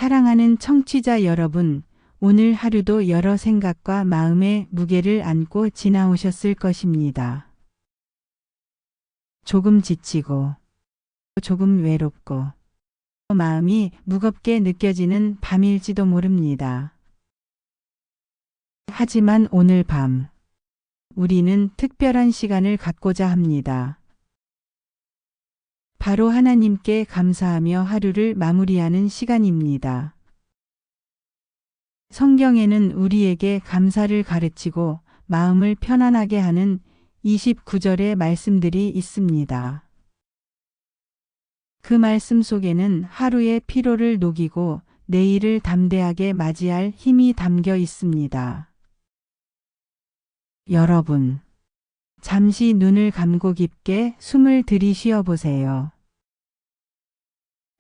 사랑하는 청취자 여러분, 오늘 하루도 여러 생각과 마음의 무게를 안고 지나오셨을 것입니다. 조금 지치고, 조금 외롭고, 마음이 무겁게 느껴지는 밤일지도 모릅니다. 하지만 오늘 밤, 우리는 특별한 시간을 갖고자 합니다. 바로 하나님께 감사하며 하루를 마무리하는 시간입니다. 성경에는 우리에게 감사를 가르치고 마음을 편안하게 하는 29절의 말씀들이 있습니다. 그 말씀 속에는 하루의 피로를 녹이고 내일을 담대하게 맞이할 힘이 담겨 있습니다. 여러분, 잠시 눈을 감고 깊게 숨을 들이쉬어 보세요.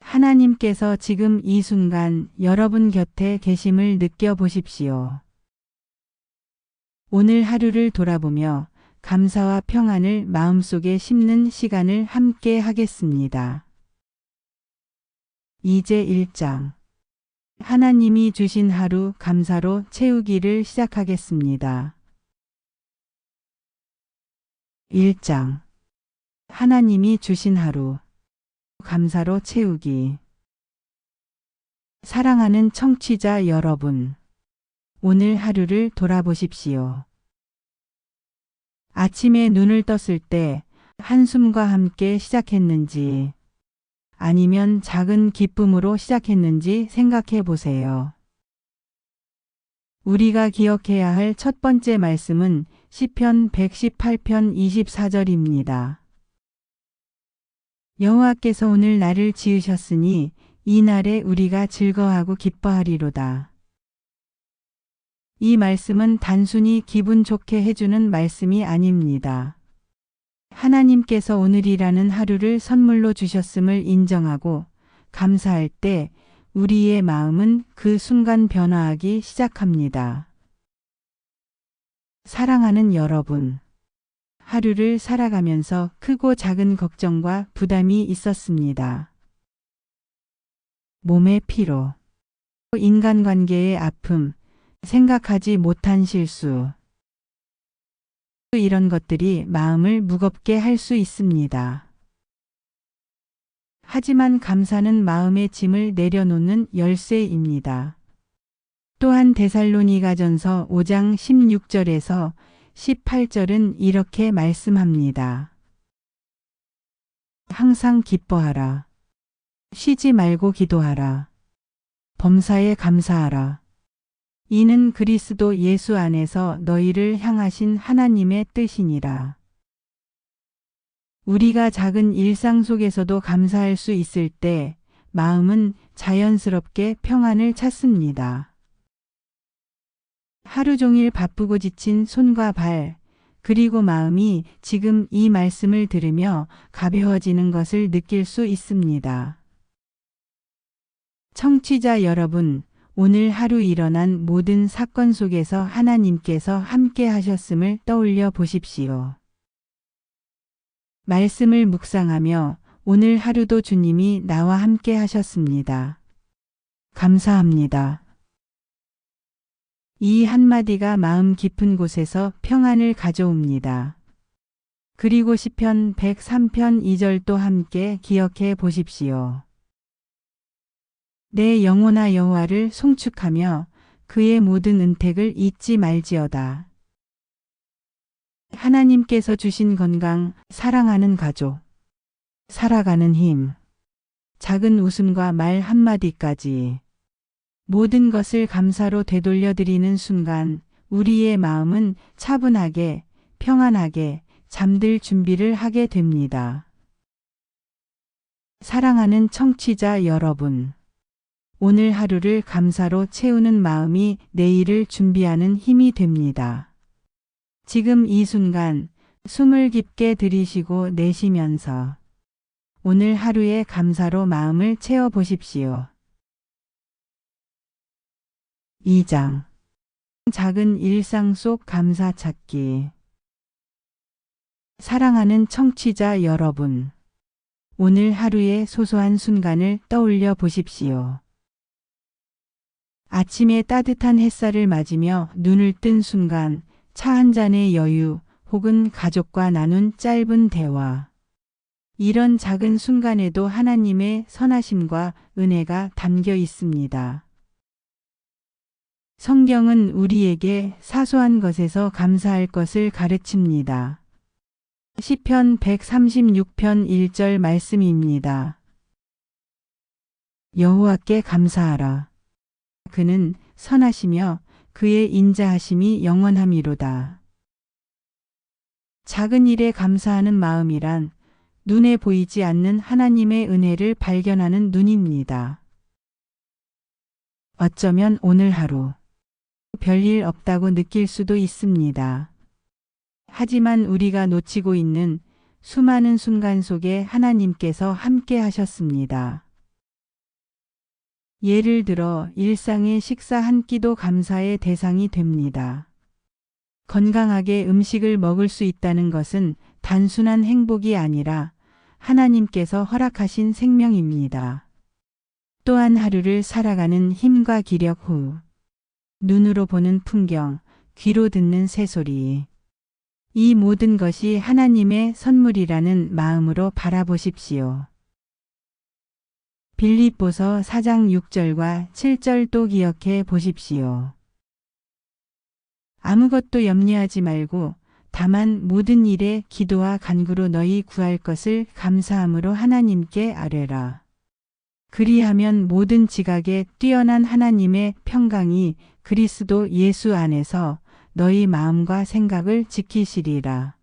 하나님께서 지금 이 순간 여러분 곁에 계심을 느껴보십시오. 오늘 하루를 돌아보며 감사와 평안을 마음속에 심는 시간을 함께 하겠습니다. 이제 1장. 하나님이 주신 하루 감사로 채우기를 시작하겠습니다. 1장. 하나님이 주신 하루 감사로 채우기. 사랑하는 청취자 여러분, 오늘 하루를 돌아보십시오. 아침에 눈을 떴을 때 한숨과 함께 시작했는지, 아니면 작은 기쁨으로 시작했는지 생각해 보세요. 우리가 기억해야 할 첫 번째 말씀은 시편 118편 24절입니다. 여호와께서 오늘 날을 지으셨으니 이 날에 우리가 즐거워하고 기뻐하리로다. 이 말씀은 단순히 기분 좋게 해주는 말씀이 아닙니다. 하나님께서 오늘이라는 하루를 선물로 주셨음을 인정하고 감사할 때 우리의 마음은 그 순간 변화하기 시작합니다. 사랑하는 여러분, 하루를 살아가면서 크고 작은 걱정과 부담이 있었습니다. 몸의 피로, 인간관계의 아픔, 생각하지 못한 실수, 이런 것들이 마음을 무겁게 할 수 있습니다. 하지만 감사는 마음의 짐을 내려놓는 열쇠입니다. 또한 데살로니가전서 5장 16절에서 18절은 이렇게 말씀합니다. 항상 기뻐하라. 쉬지 말고 기도하라. 범사에 감사하라. 이는 그리스도 예수 안에서 너희를 향하신 하나님의 뜻이니라. 우리가 작은 일상 속에서도 감사할 수 있을 때 마음은 자연스럽게 평안을 찾습니다. 하루 종일 바쁘고 지친 손과 발, 그리고 마음이 지금 이 말씀을 들으며 가벼워지는 것을 느낄 수 있습니다. 청취자 여러분, 오늘 하루 일어난 모든 사건 속에서 하나님께서 함께 하셨음을 떠올려 보십시오. 말씀을 묵상하며 오늘 하루도 주님이 나와 함께 하셨습니다. 감사합니다. 이 한마디가 마음 깊은 곳에서 평안을 가져옵니다. 그리고 시편 103편 2절도 함께 기억해 보십시오. 내 영혼아 여호와를 송축하며 그의 모든 은택을 잊지 말지어다. 하나님께서 주신 건강, 사랑하는 가족, 살아가는 힘, 작은 웃음과 말 한마디까지 모든 것을 감사로 되돌려 드리는 순간 우리의 마음은 차분하게, 평안하게 잠들 준비를 하게 됩니다. 사랑하는 청취자 여러분, 오늘 하루를 감사로 채우는 마음이 내일을 준비하는 힘이 됩니다. 지금 이 순간 숨을 깊게 들이쉬고 내쉬면서 오늘 하루의 감사로 마음을 채워 보십시오. 2장. 작은 일상 속 감사 찾기. 사랑하는 청취자 여러분, 오늘 하루의 소소한 순간을 떠올려 보십시오. 아침에 따뜻한 햇살을 맞으며 눈을 뜬 순간 차 한 잔의 여유 혹은 가족과 나눈 짧은 대화. 이런 작은 순간에도 하나님의 선하심과 은혜가 담겨 있습니다. 성경은 우리에게 사소한 것에서 감사할 것을 가르칩니다. 시편 136편 1절 말씀입니다. 여호와께 감사하라. 그는 선하시며 그의 인자하심이 영원함이로다. 작은 일에 감사하는 마음이란 눈에 보이지 않는 하나님의 은혜를 발견하는 눈입니다. 어쩌면 오늘 하루 별일 없다고 느낄 수도 있습니다. 하지만 우리가 놓치고 있는 수많은 순간 속에 하나님께서 함께 하셨습니다. 예를 들어 일상의 식사 한 끼도 감사의 대상이 됩니다. 건강하게 음식을 먹을 수 있다는 것은 단순한 행복이 아니라 하나님께서 허락하신 생명입니다. 또한 하루를 살아가는 힘과 기력 후 눈으로 보는 풍경, 귀로 듣는 새소리. 이 모든 것이 하나님의 선물이라는 마음으로 바라보십시오. 빌립보서 4장 6절과 7절도 기억해 보십시오. 아무것도 염려하지 말고 다만 모든 일에 기도와 간구로 너희 구할 것을 감사함으로 하나님께 아뢰라. 그리하면 모든 지각에 뛰어난 하나님의 평강이 그리스도 예수 안에서 너희 마음과 생각을 지키시리라.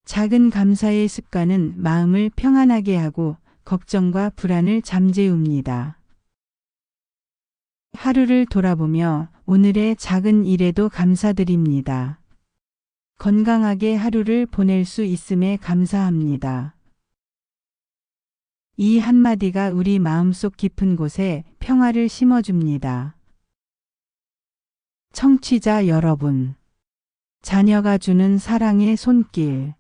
작은 감사의 습관은 마음을 평안하게 하고 걱정과 불안을 잠재웁니다. 하루를 돌아보며 오늘의 작은 일에도 감사드립니다. 건강하게 하루를 보낼 수 있음에 감사합니다. 이 한마디가 우리 마음속 깊은 곳에 평화를 심어줍니다. 청취자 여러분, 자녀가 주는 사랑의 손길,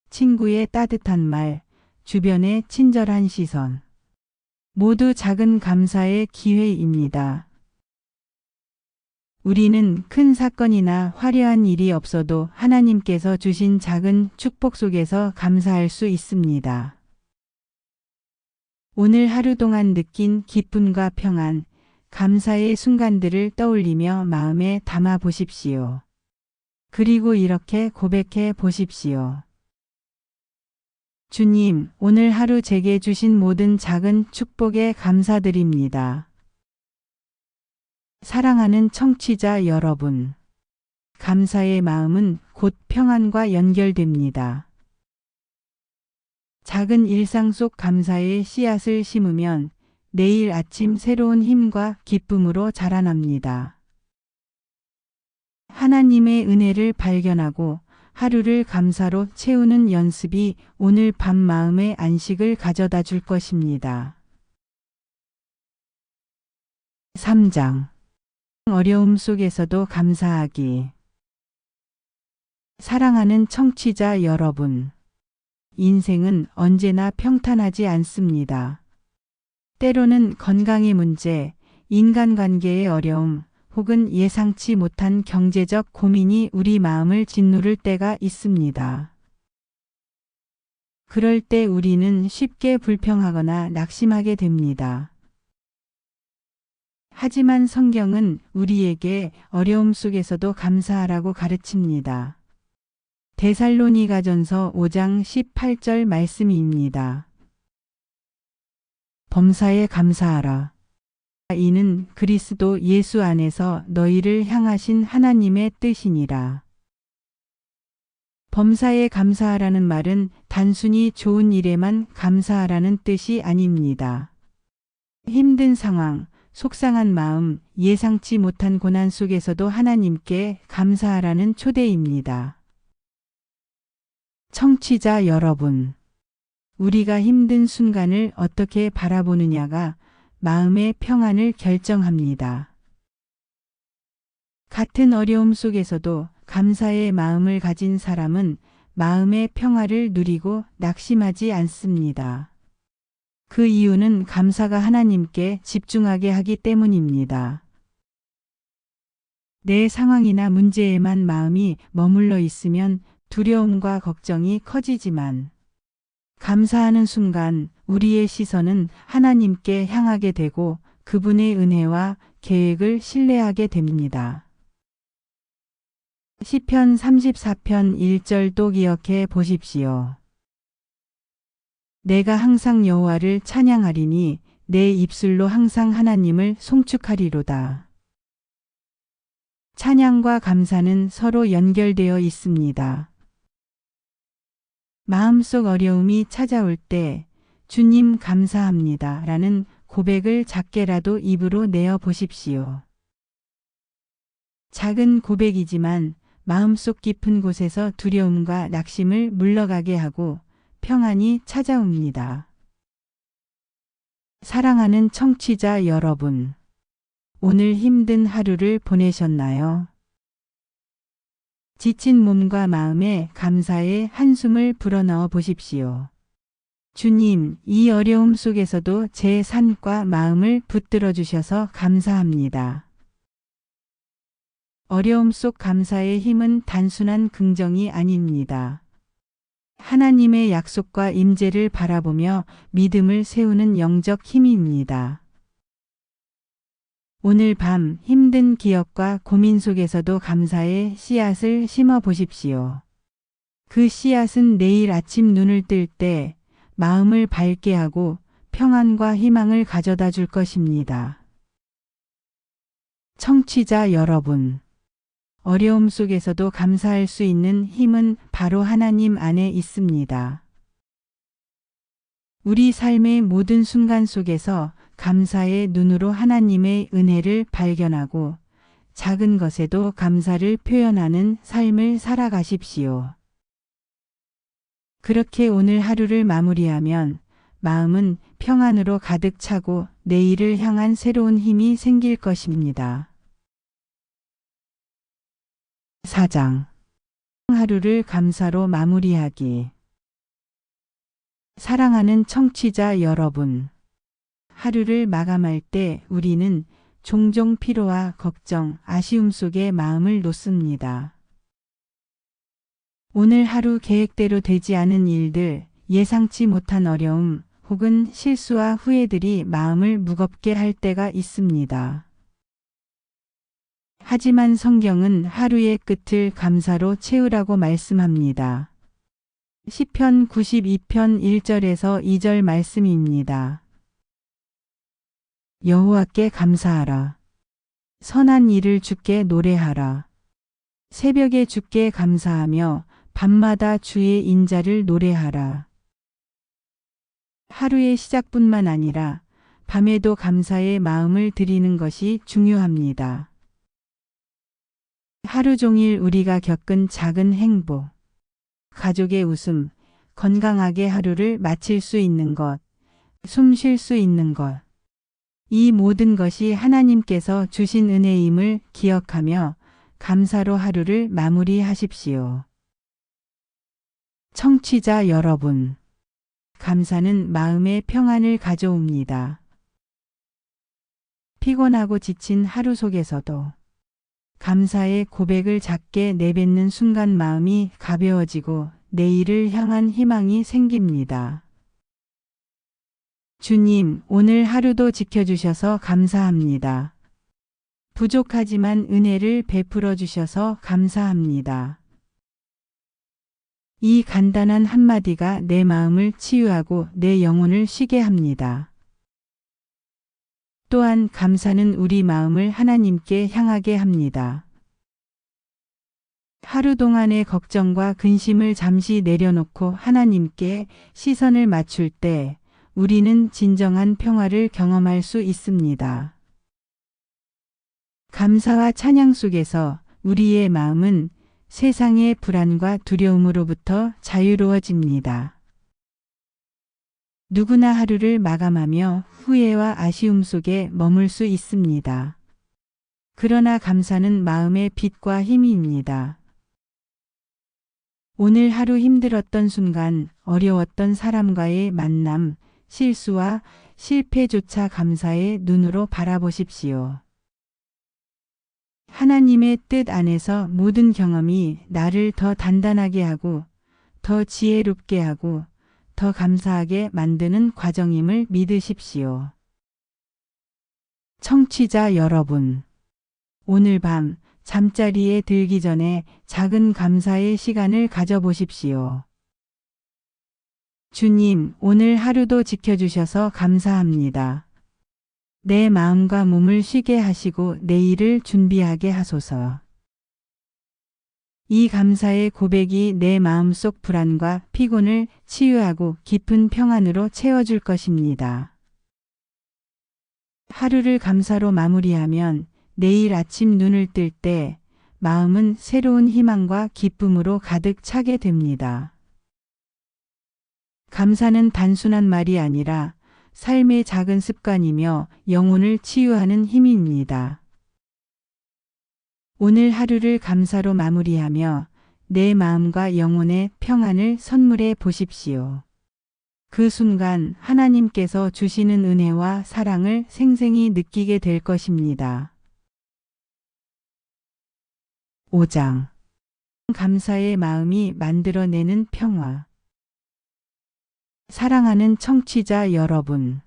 친구의 따뜻한 말, 주변의 친절한 시선, 모두 작은 감사의 기회입니다. 우리는 큰 사건이나 화려한 일이 없어도 하나님께서 주신 작은 축복 속에서 감사할 수 있습니다. 오늘 하루 동안 느낀 기쁨과 평안, 감사의 순간들을 떠올리며 마음에 담아 보십시오. 그리고 이렇게 고백해 보십시오. 주님, 오늘 하루 제게 주신 모든 작은 축복에 감사드립니다. 사랑하는 청취자 여러분, 감사의 마음은 곧 평안과 연결됩니다. 작은 일상 속 감사의 씨앗을 심으면 내일 아침 새로운 힘과 기쁨으로 자라납니다. 하나님의 은혜를 발견하고 하루를 감사로 채우는 연습이 오늘 밤 마음의 안식을 가져다 줄 것입니다. 3장. 어려움 속에서도 감사하기. 사랑하는 청취자 여러분, 인생은 언제나 평탄하지 않습니다. 때로는 건강의 문제, 인간관계의 어려움, 혹은 예상치 못한 경제적 고민이 우리 마음을 짓누를 때가 있습니다. 그럴 때 우리는 쉽게 불평하거나 낙심하게 됩니다. 하지만 성경은 우리에게 어려움 속에서도 감사하라고 가르칩니다. 데살로니가전서 5장 18절 말씀입니다. 범사에 감사하라. 이는 그리스도 예수 안에서 너희를 향하신 하나님의 뜻이니라. 범사에 감사하라는 말은 단순히 좋은 일에만 감사하라는 뜻이 아닙니다. 힘든 상황, 속상한 마음, 예상치 못한 고난 속에서도 하나님께 감사하라는 초대입니다. 청취자 여러분, 우리가 힘든 순간을 어떻게 바라보느냐가 마음의 평안을 결정합니다. 같은 어려움 속에서도 감사의 마음을 가진 사람은 마음의 평화를 누리고 낙심하지 않습니다. 그 이유는 감사가 하나님께 집중하게 하기 때문입니다. 내 상황이나 문제에만 마음이 머물러 있으면 두려움과 걱정이 커지지만 감사하는 순간 우리의 시선은 하나님께 향하게 되고 그분의 은혜와 계획을 신뢰하게 됩니다. 시편 34편 1절 또 기억해 보십시오. 내가 항상 여호와를 찬양하리니 내 입술로 항상 하나님을 송축하리로다. 찬양과 감사는 서로 연결되어 있습니다. 마음속 어려움이 찾아올 때 주님 감사합니다 라는 고백을 작게라도 입으로 내어 보십시오. 작은 고백이지만 마음속 깊은 곳에서 두려움과 낙심을 물러가게 하고 평안이 찾아옵니다. 사랑하는 청취자 여러분, 오늘 힘든 하루를 보내셨나요? 지친 몸과 마음에 감사의 한숨을 불어넣어 보십시오. 주님, 이 어려움 속에서도 제 삶과 마음을 붙들어 주셔서 감사합니다. 어려움 속 감사의 힘은 단순한 긍정이 아닙니다. 하나님의 약속과 임재를 바라보며 믿음을 세우는 영적 힘입니다. 오늘 밤 힘든 기억과 고민 속에서도 감사의 씨앗을 심어 보십시오. 그 씨앗은 내일 아침 눈을 뜰 때 마음을 밝게 하고 평안과 희망을 가져다 줄 것입니다. 청취자 여러분, 어려움 속에서도 감사할 수 있는 힘은 바로 하나님 안에 있습니다. 우리 삶의 모든 순간 속에서 감사의 눈으로 하나님의 은혜를 발견하고 작은 것에도 감사를 표현하는 삶을 살아가십시오. 그렇게 오늘 하루를 마무리하면 마음은 평안으로 가득 차고 내일을 향한 새로운 힘이 생길 것입니다. 4장. 하루를 감사로 마무리하기. 사랑하는 청취자 여러분, 하루를 마감할 때 우리는 종종 피로와 걱정, 아쉬움 속에 마음을 놓습니다. 오늘 하루 계획대로 되지 않은 일들, 예상치 못한 어려움, 혹은 실수와 후회들이 마음을 무겁게 할 때가 있습니다. 하지만 성경은 하루의 끝을 감사로 채우라고 말씀합니다. 시편 92편 1절에서 2절 말씀입니다. 여호와께 감사하라. 선한 일을 주께 노래하라. 새벽에 주께 감사하며 밤마다 주의 인자를 노래하라. 하루의 시작뿐만 아니라 밤에도 감사의 마음을 드리는 것이 중요합니다. 하루 종일 우리가 겪은 작은 행복, 가족의 웃음, 건강하게 하루를 마칠 수 있는 것, 숨 쉴 수 있는 것, 이 모든 것이 하나님께서 주신 은혜임을 기억하며 감사로 하루를 마무리하십시오. 청취자 여러분, 감사는 마음의 평안을 가져옵니다. 피곤하고 지친 하루 속에서도 감사의 고백을 작게 내뱉는 순간 마음이 가벼워지고 내일을 향한 희망이 생깁니다. 주님, 오늘 하루도 지켜주셔서 감사합니다. 부족하지만 은혜를 베풀어 주셔서 감사합니다. 이 간단한 한마디가 내 마음을 치유하고 내 영혼을 쉬게 합니다. 또한 감사는 우리 마음을 하나님께 향하게 합니다. 하루 동안의 걱정과 근심을 잠시 내려놓고 하나님께 시선을 맞출 때 우리는 진정한 평화를 경험할 수 있습니다. 감사와 찬양 속에서 우리의 마음은 세상의 불안과 두려움으로부터 자유로워집니다. 누구나 하루를 마감하며 후회와 아쉬움 속에 머물 수 있습니다. 그러나 감사는 마음의 빛과 힘입니다. 오늘 하루 힘들었던 순간, 어려웠던 사람과의 만남, 실수와 실패조차 감사의 눈으로 바라보십시오. 하나님의 뜻 안에서 모든 경험이 나를 더 단단하게 하고 더 지혜롭게 하고 더 감사하게 만드는 과정임을 믿으십시오. 청취자 여러분, 오늘 밤 잠자리에 들기 전에 작은 감사의 시간을 가져보십시오. 주님, 오늘 하루도 지켜주셔서 감사합니다. 내 마음과 몸을 쉬게 하시고 내일을 준비하게 하소서. 이 감사의 고백이 내 마음속 불안과 피곤을 치유하고 깊은 평안으로 채워줄 것입니다. 하루를 감사로 마무리하면 내일 아침 눈을 뜰 때 마음은 새로운 희망과 기쁨으로 가득 차게 됩니다. 감사는 단순한 말이 아니라 삶의 작은 습관이며 영혼을 치유하는 힘입니다. 오늘 하루를 감사로 마무리하며 내 마음과 영혼의 평안을 선물해 보십시오. 그 순간 하나님께서 주시는 은혜와 사랑을 생생히 느끼게 될 것입니다. 5장. 감사의 마음이 만들어내는 평화. 사랑하는 청취자 여러분,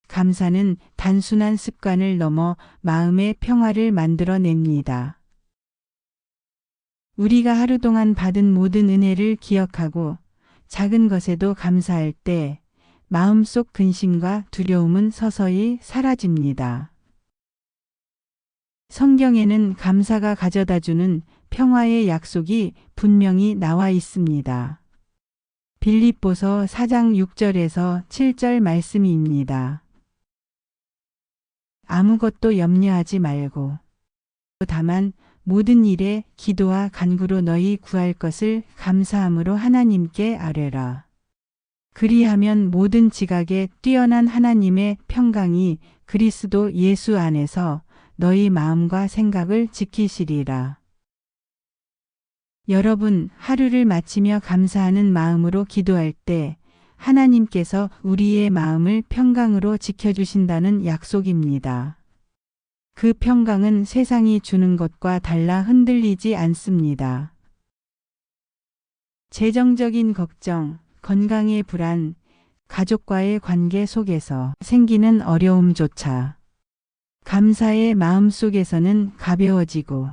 감사는 단순한 습관을 넘어 마음의 평화를 만들어냅니다. 우리가 하루 동안 받은 모든 은혜를 기억하고 작은 것에도 감사할 때 마음속 근심과 두려움은 서서히 사라집니다. 성경에는 감사가 가져다주는 평화의 약속이 분명히 나와 있습니다. 빌립보서 4장 6절에서 7절 말씀입니다. 아무것도 염려하지 말고 다만 모든 일에 기도와 간구로 너희 구할 것을 감사함으로 하나님께 아뢰라. 그리하면 모든 지각에 뛰어난 하나님의 평강이 그리스도 예수 안에서 너희 마음과 생각을 지키시리라. 여러분, 하루를 마치며 감사하는 마음으로 기도할 때 하나님께서 우리의 마음을 평강으로 지켜주신다는 약속입니다. 그 평강은 세상이 주는 것과 달라 흔들리지 않습니다. 재정적인 걱정, 건강의 불안, 가족과의 관계 속에서 생기는 어려움조차 감사의 마음 속에서는 가벼워지고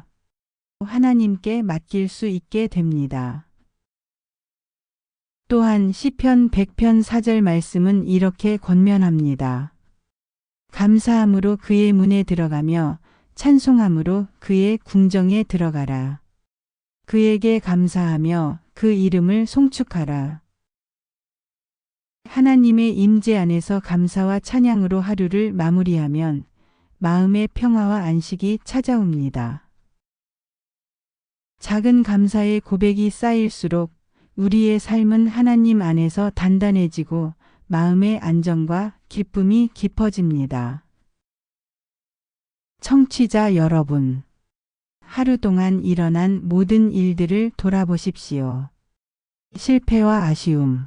하나님께 맡길 수 있게 됩니다. 또한 시편 100편 4절 말씀은 이렇게 권면합니다. 감사함으로 그의 문에 들어가며 찬송함으로 그의 궁정에 들어가라. 그에게 감사하며 그 이름을 송축하라. 하나님의 임재 안에서 감사와 찬양으로 하루를 마무리하면 마음의 평화와 안식이 찾아옵니다. 작은 감사의 고백이 쌓일수록 우리의 삶은 하나님 안에서 단단해지고 마음의 안정과 기쁨이 깊어집니다. 청취자 여러분, 하루 동안 일어난 모든 일들을 돌아보십시오. 실패와 아쉬움,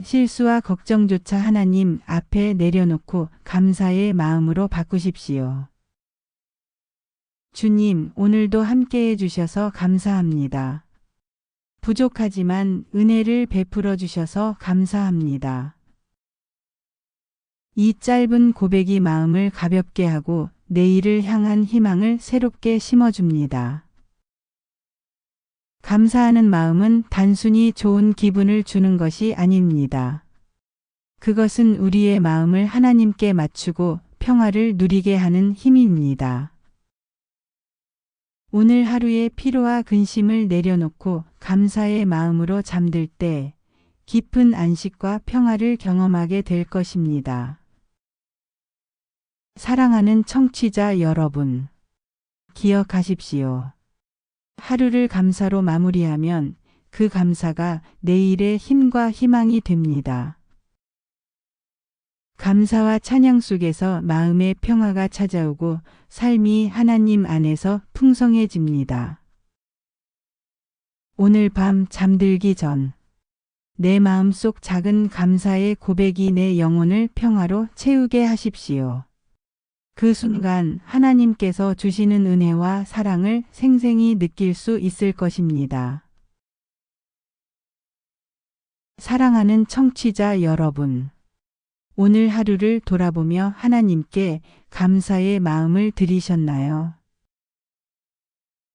실수와 걱정조차 하나님 앞에 내려놓고 감사의 마음으로 바꾸십시오. 주님, 오늘도 함께해 주셔서 감사합니다. 부족하지만 은혜를 베풀어 주셔서 감사합니다. 이 짧은 고백이 마음을 가볍게 하고 내일을 향한 희망을 새롭게 심어줍니다. 감사하는 마음은 단순히 좋은 기분을 주는 것이 아닙니다. 그것은 우리의 마음을 하나님께 맞추고 평화를 누리게 하는 힘입니다. 오늘 하루의 피로와 근심을 내려놓고 감사의 마음으로 잠들 때 깊은 안식과 평화를 경험하게 될 것입니다. 사랑하는 청취자 여러분, 기억하십시오. 하루를 감사로 마무리하면 그 감사가 내일의 힘과 희망이 됩니다. 감사와 찬양 속에서 마음의 평화가 찾아오고 삶이 하나님 안에서 풍성해집니다. 오늘 밤 잠들기 전 내 마음속 작은 감사의 고백이 내 영혼을 평화로 채우게 하십시오. 그 순간 하나님께서 주시는 은혜와 사랑을 생생히 느낄 수 있을 것입니다. 사랑하는 청취자 여러분, 오늘 하루를 돌아보며 하나님께 감사의 마음을 드리셨나요?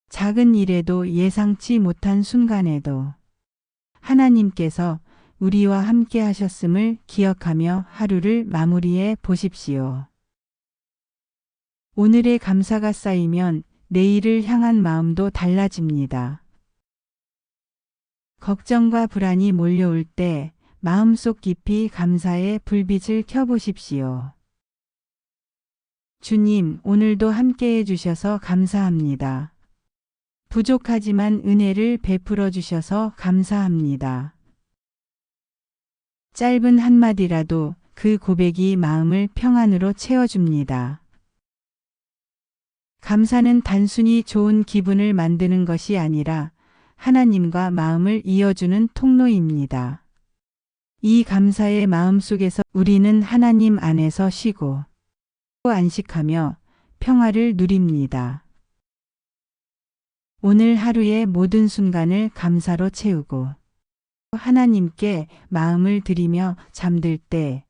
작은 일에도 예상치 못한 순간에도 하나님께서 우리와 함께 하셨음을 기억하며 하루를 마무리해 보십시오. 오늘의 감사가 쌓이면 내일을 향한 마음도 달라집니다. 걱정과 불안이 몰려올 때 마음속 깊이 감사의 불빛을 켜보십시오. 주님, 오늘도 함께해 주셔서 감사합니다. 부족하지만 은혜를 베풀어 주셔서 감사합니다. 짧은 한마디라도 그 고백이 마음을 평안으로 채워줍니다. 감사는 단순히 좋은 기분을 만드는 것이 아니라 하나님과 마음을 이어주는 통로입니다. 이 감사의 마음 속에서 우리는 하나님 안에서 쉬고 안식하며 평화를 누립니다. 오늘 하루의 모든 순간을 감사로 채우고 하나님께 마음을 드리며 잠들 때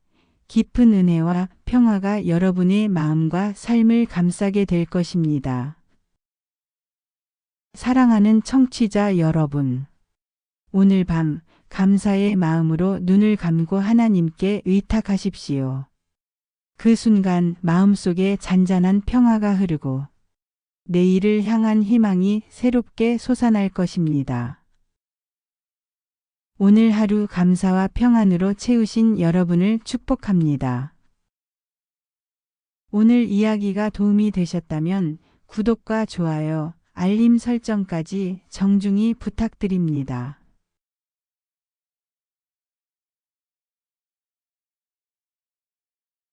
깊은 은혜와 평화가 여러분의 마음과 삶을 감싸게 될 것입니다. 사랑하는 청취자 여러분, 오늘 밤 감사의 마음으로 눈을 감고 하나님께 의탁하십시오. 그 순간 마음속에 잔잔한 평화가 흐르고 내일을 향한 희망이 새롭게 솟아날 것입니다. 오늘 하루 감사와 평안으로 채우신 여러분을 축복합니다. 오늘 이야기가 도움이 되셨다면 구독과 좋아요, 알림 설정까지 정중히 부탁드립니다.